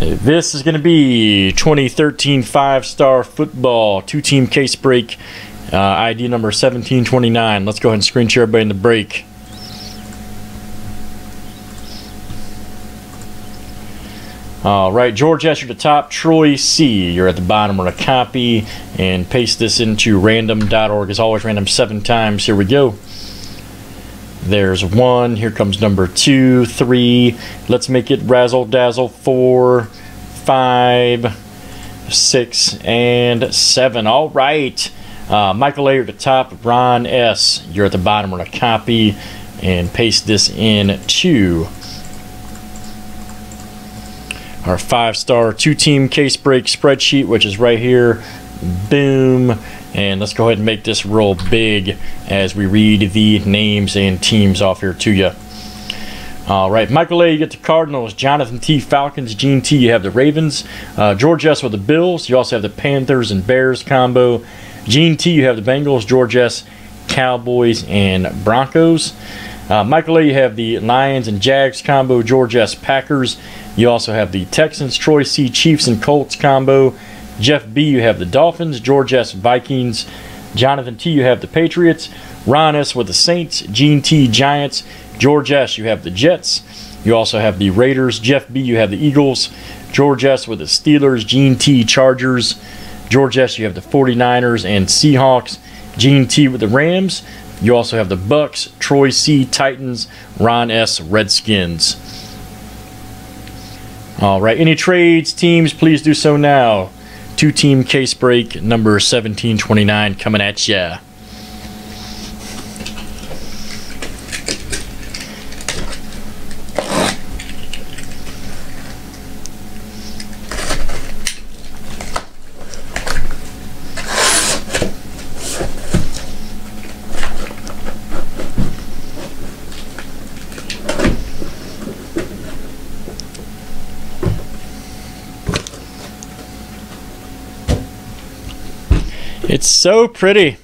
This is going to be 2013 5-star football, two-team case break, ID number 1729. Let's go ahead and screen share everybody in the break. All right, George S., you're at the top. Troy C., you're at the bottom. We're going to copy and paste this into random.org. As always, random 7 times. Here we go. There's 1. Here comes number 2, 3. Let's make it razzle dazzle. 4, 5, 6, and 7. All right. Michael A., you're at the top. Ron S., you're at the bottom. We're going to copy and paste this into our 5-star two-team case break spreadsheet, which is right here. Boom. And let's go ahead and make this real big as we read the names and teams off here to you. All right, Michael A., you get the Cardinals. Jonathan T., Falcons. Gene T., you have the Ravens. George S. with the Bills. You also have the Panthers and Bears combo. Gene T., you have the Bengals. George S., Cowboys and Broncos. Michael A., you have the Lions and Jags combo. George S., Packers. You also have the Texans. Troy C., Chiefs and Colts combo. Jeff B., you have the Dolphins. George S., Vikings. Jonathan T., you have the Patriots. Ron S. with the Saints. Gene T., Giants. George S., you have the Jets. You also have the Raiders. Jeff B., you have the Eagles. George S. with the Steelers. Gene T., Chargers. George S., you have the 49ers and Seahawks. Gene T. with the Rams. You also have the Bucks. Troy C., Titans. Ron S., Redskins. All right, any trades, teams, please do so now. Two-team case break number 1729 coming at ya. It's so pretty.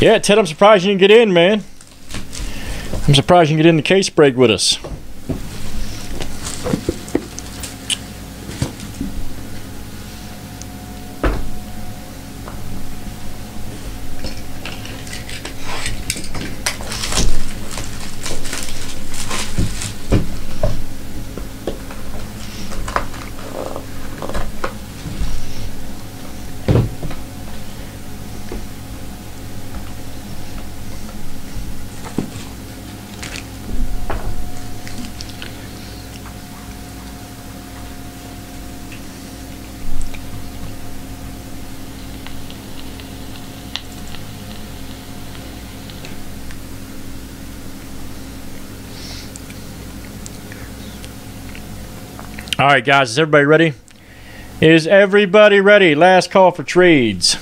Yeah, Ted, I'm surprised you didn't get in, man. I'm surprised you didn't get in the case break with us. All right, guys, is everybody ready? Is everybody ready? Last call for trades.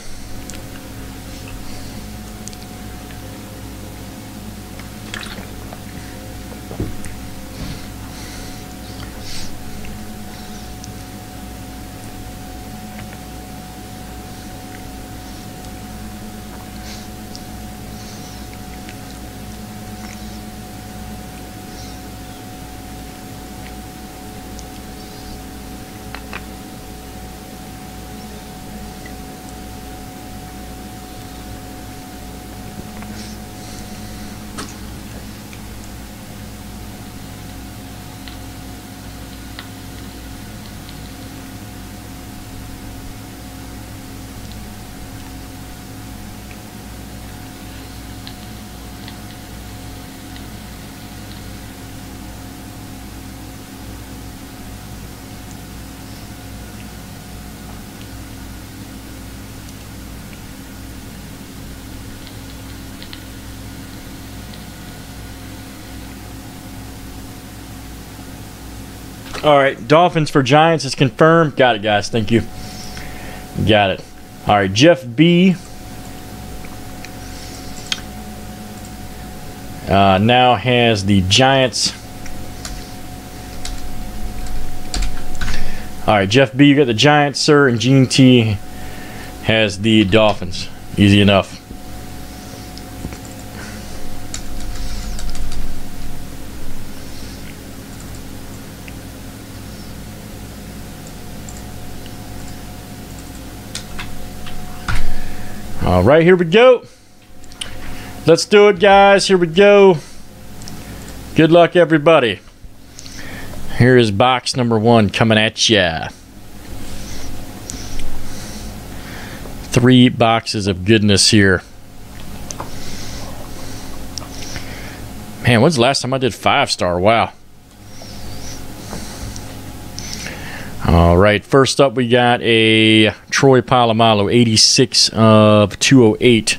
All right, Dolphins for Giants is confirmed. Got it, guys. Thank you. Got it. All right, Jeff B. now has the Giants. All right, Jeff B, you got the Giants, sir, and Gene T has the Dolphins. Easy enough. All right, here we go. Let's do it, guys. Here we go. Good luck, everybody. Here is box number 1 coming at ya. 3 boxes of goodness here. Man, when's the last time I did 5-star? Wow. All right, first up we got a Troy Polamalu, 86 of 208.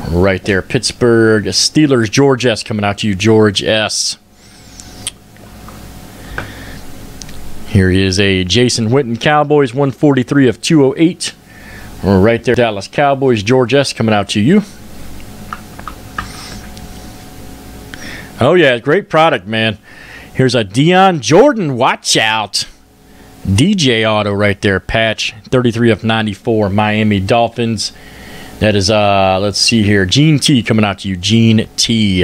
Right there, Pittsburgh Steelers, George S. coming out to you, George S. Here is a Jason Witten Cowboys, 143 of 208. Right there, Dallas Cowboys, George S. coming out to you. Oh yeah, great product, man. Here's a Dion Jordan, watch out. DJ Auto right there, patch, 33 of 94, Miami Dolphins. That is, let's see here, Gene T coming out to you, Gene T.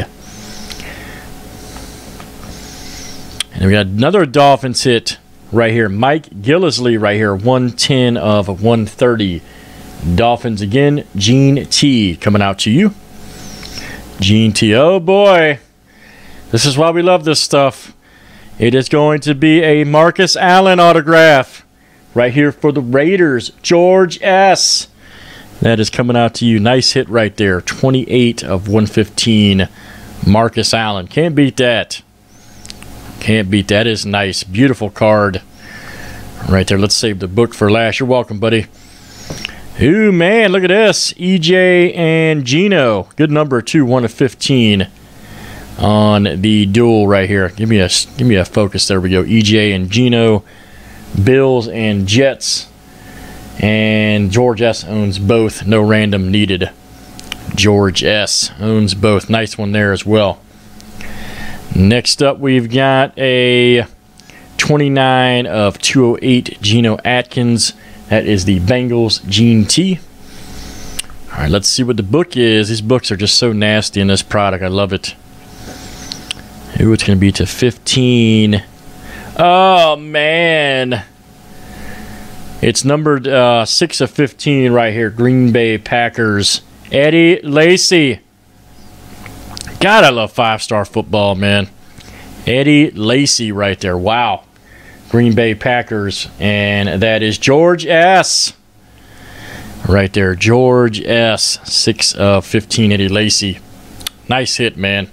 And we got another Dolphins hit right here, Mike Gillislee right here, 110 of 130. Dolphins again, Gene T coming out to you. Gene T, oh boy. This is why we love this stuff. It is going to be a Marcus Allen autograph right here for the Raiders, George S. That is coming out to you. Nice hit right there. 28 of 115. Marcus Allen. Can't beat that. Can't beat that. Is nice. Beautiful card. Right there. Let's save the book for last. You're welcome, buddy. Ooh, man. Look at this. EJ and Geno. Good number, too. 1 of 15 on the duel right here. Give me a focus. There we go. EJ and Geno. Bills and Jets. And George S. owns both. No random needed. George S. owns both. Nice one there as well. Next up, we've got a 29 of 208 Geno Atkins. That is the Bengals, Gene T. All right, let's see what the book is. These books are just so nasty in this product. I love it. Ooh, it's going to be to 15. Oh, man. It's numbered 6 of 15 right here. Green Bay Packers. Eddie Lacy. God, I love 5-star football, man. Eddie Lacy right there. Wow. Green Bay Packers. And that is George S. Right there. George S. 6 of 15, Eddie Lacy. Nice hit, man.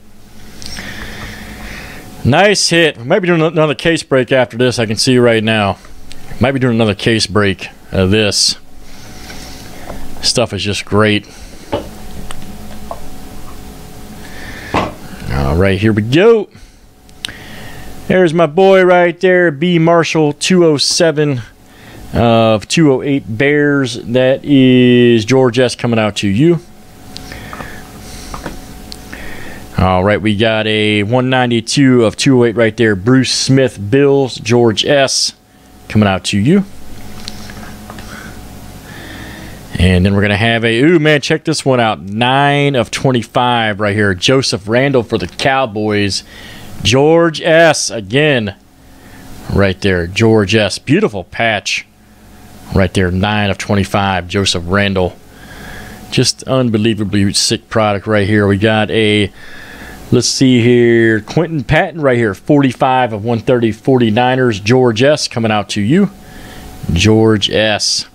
Nice hit. We might be doing another case break after this. I can see right now. Might be doing another case break of this. Stuff is just great. All right, here we go. There's my boy right there, B. Marshall, 207 of 208 Bears. That is George S. coming out to you. All right, we got a 192 of 208 right there. Bruce Smith, Bills, George S. coming out to you. And then we're going to have a, ooh, man, check this one out. 9 of 25 right here. Joseph Randall for the Cowboys. George S. again. Right there, George S. Beautiful patch. Right there, 9 of 25. Joseph Randall. Just unbelievably sick product right here. We got a, let's see here, Quentin Patton right here. 45 of 130 49ers. George S. coming out to you. George S.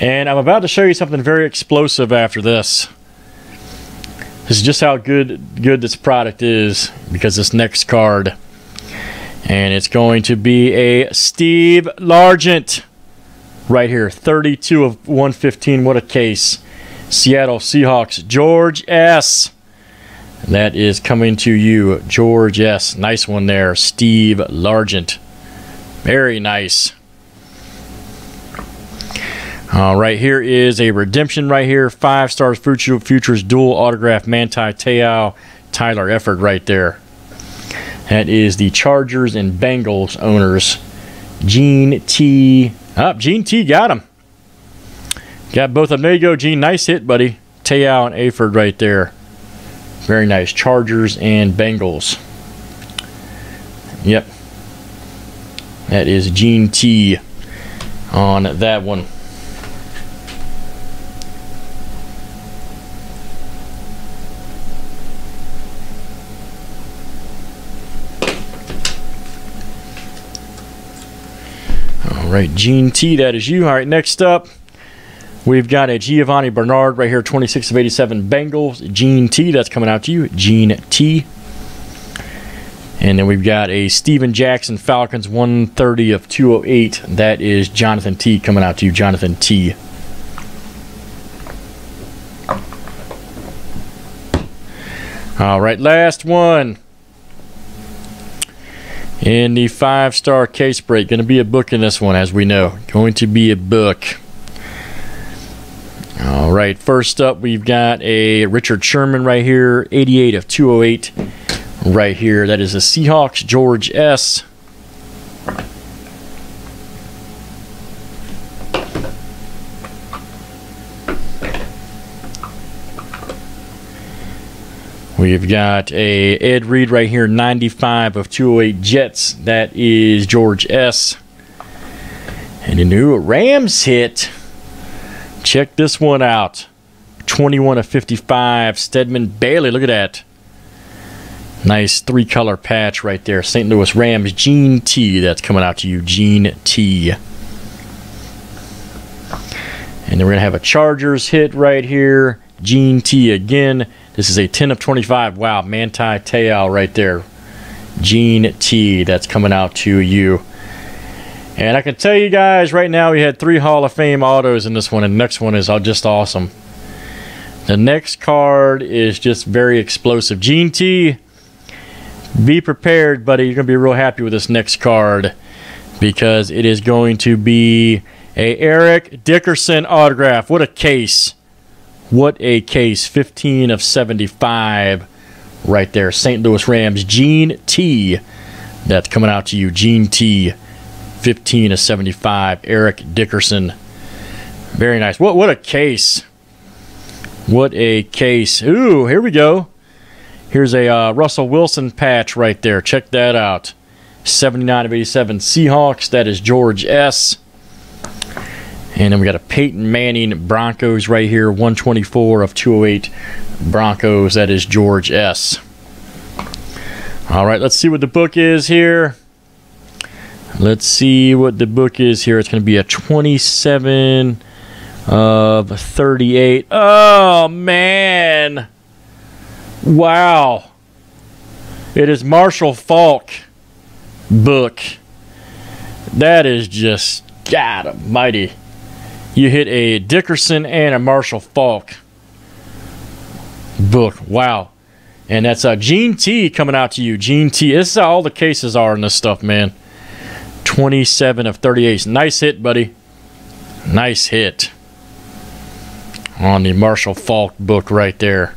And I'm about to show you something very explosive after this. This is just how good this product is, because this next card. And it's going to be a Steve Largent right here. 32 of 115. What a case. Seattle Seahawks. George S. That is coming to you. George S. Nice one there. Steve Largent. Very nice. All right, here is a redemption right here. 5 stars futures dual autograph Manti Te'o, Tyler Efford right there. That is the Chargers and Bengals owners. Gene T. Gene T got him. Got both of them. There you go, Gene. Nice hit, buddy. Te'o and Efford right there. Very nice. Chargers and Bengals. Yep. That is Gene T on that one. All right, Gene T, that is you. All right, next up, we've got a Giovanni Bernard right here, 26 of 87 Bengals. Gene T, that's coming out to you. Gene T. And then we've got a Steven Jackson Falcons, 130 of 208. That is Jonathan T coming out to you. Jonathan T. All right, last one. In the 5-star case break, going to be a book in this one, as we know. Going to be a book. All right, first up, we've got a Richard Sherman right here, 88 of 208 right here. That is a Seahawks, George S. We've got a Ed Reed right here, 95 of 208 Jets. That is George S. And a new Rams hit. Check this one out. 21 of 55, Stedman Bailey. Look at that. Nice 3-color patch right there. St. Louis Rams, Gene T. That's coming out to you, Gene T. And then we're going to have a Chargers hit right here. Gene T again. This is a 10 of 25. Wow, Manti Te'o right there. Gene T. That's coming out to you. And I can tell you guys right now, we had 3 Hall of Fame autos in this one, and the next one is just awesome. The next card is just very explosive. Gene T, be prepared, buddy. You're going to be real happy with this next card because it is going to be a Eric Dickerson autograph. What a case. What a case. 15 of 75 right there. St. Louis Rams, Gene T. That's coming out to you, Gene T. 15 of 75, Eric Dickerson. Very nice. What a case. What a case. Ooh, here we go. Here's a Russell Wilson patch right there. Check that out. 79 of 87 Seahawks. That is George S. And then we got a Peyton Manning Broncos right here. 124 of 208 Broncos. That is George S. All right, let's see what the book is here. Let's see what the book is here. It's going to be a 27 of 38. Oh, man. Wow. It is Marshall Faulk book. That is just, God almighty. You hit a Dickerson and a Marshall Faulk book. Wow. And that's Gene T coming out to you. Gene T. This is how all the cases are in this stuff, man. 27 of 38. Nice hit, buddy. Nice hit. On the Marshall Faulk book right there.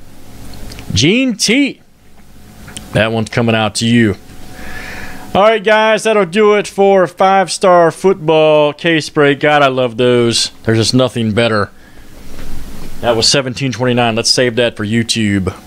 Gene T. That one's coming out to you. All right, guys, that'll do it for 5-star football case break. God, I love those. There's just nothing better. That was 1729. Let's save that for YouTube.